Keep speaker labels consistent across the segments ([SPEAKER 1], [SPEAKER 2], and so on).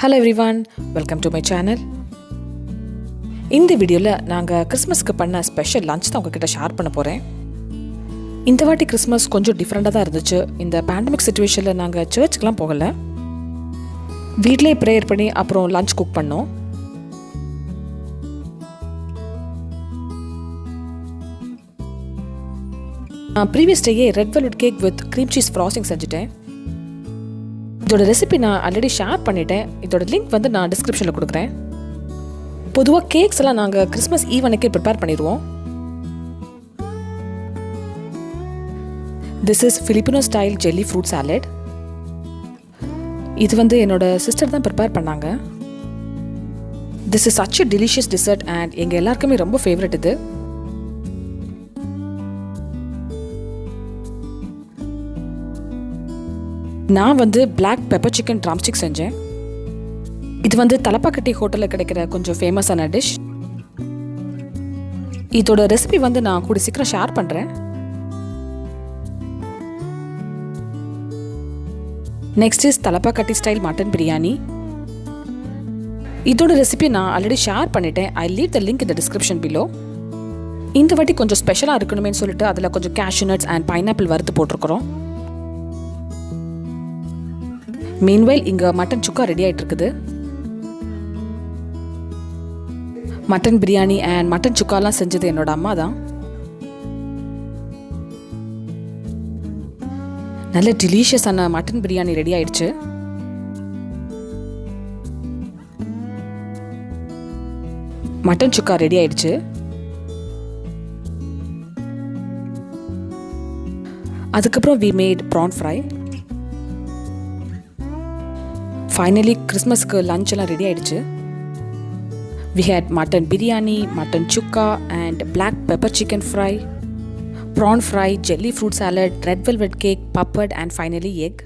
[SPEAKER 1] Hello everyone, welcome to my channel. இந்த வீடியோவில் நாங்கள் கிறிஸ்மஸ்க்கு பண்ண ஸ்பெஷல் லஞ்ச் தான் உங்ககிட்ட ஷேர் பண்ண போகிறேன். இந்த வாட்டி கிறிஸ்மஸ் கொஞ்சம் டிஃப்ரெண்ட்டாக தான் இருந்துச்சு. இந்த பேண்டமிக் சுச்சுவேஷனில் நாங்கள் சர்ச்சுக்கெலாம் போகலை, வீட்டிலே ப்ரேயர் பண்ணி அப்புறம் லஞ்ச் குக் பண்ணோம். நான் ப்ரீவியஸ் டேயே red velvet cake with cream cheese frosting செஞ்சுட்டேன். இதோட ரெசிபி நான் ஆல்ரெடி ஷேர் பண்ணிட்டேன். இதோட லிங்க் வந்து நான் டிஸ்கிரிப்ஷனில் கொடுக்குறேன். பொதுவாக கேக்ஸ் எல்லாம் நாங்கள் கிறிஸ்மஸ் ஈவ் அன்னைக்கு ப்ரிப்பேர் பண்ணிடுவோம். This is Filipino style jelly fruit salad. இது வந்து என்னோட சிஸ்டர் தான் ப்ரிப்பேர் பண்ணாங்க. This is such a delicious dessert and எங்கள் எல்லாருக்குமே ரொம்ப ஃபேவரட் இது. நான் வந்து பிளாக் பெப்பர் சிக்கன் ட்ரம்ஸ்டிக் செஞ்சேன். இது வந்து தலப்பாக்கட்டி ஹோட்டலில் கிடைக்கிற கொஞ்சம் ஃபேமஸான டிஷ். இதோட ரெசிபி வந்து நான் கூட சீக்கிரம் ஷேர் பண்ணுறேன். Next is Thalappakatti style mutton biryani. இதோட ரெசிபி நான் ஆல்ரெடி ஷேர் பண்ணிட்டேன். ஐ லீவ் த லிங்க் இந்த டிஸ்கிரிப்ஷன் பிலோ. இந்த வாட்டி கொஞ்சம் ஸ்பெஷலாக இருக்கணுமேனு சொல்லிட்டு அதில் கொஞ்சம் கேஷ்யூ நட்ஸ் அண்ட் பைனாப்பிள் வறுத்து போட்டிருக்கிறோம். மீன்வைல் இங்கே மட்டன் சுக்கா ரெடி ஆகிட்டு இருக்குது. மட்டன் பிரியாணி அண்ட் மட்டன் சுக்காலாம் செஞ்சது என்னோட அம்மா தான். நல்ல டெலிஷியஸான மட்டன் பிரியாணி ரெடி ஆயிடுச்சு. மட்டன் சுக்கா ரெடி ஆயிடுச்சு. அதுக்கப்புறம் we made prawn fry. Finally கிறிஸ்மஸ்க்கு லஞ்ச் எல்லாம் ரெடி ஆயிடுச்சு. We had mutton biryani, mutton chukka and black pepper chicken fry, prawn fry, jelly fruit salad, red velvet cake, papad and finally egg.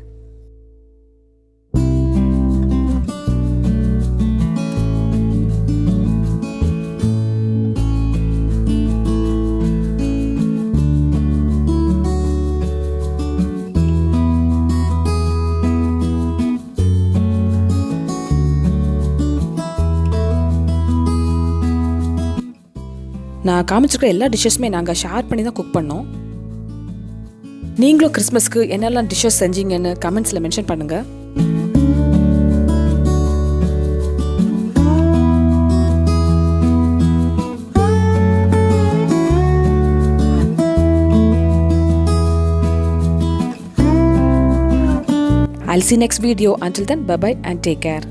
[SPEAKER 1] நான் காமிச்சிருக்கிற எல்லா டிஷ்ஷஸுமே நாங்கள் ஷேர் பண்ணி தான் குக் பண்ணோம். நீங்களும் கிறிஸ்மஸ்க்கு என்னெல்லாம் டிஷ்ஷஸ் செஞ்சீங்கன்னு கமெண்ட்ஸில் மென்ஷன் பண்ணுங்கள். I'll see you next video. Until then, bye bye and take care.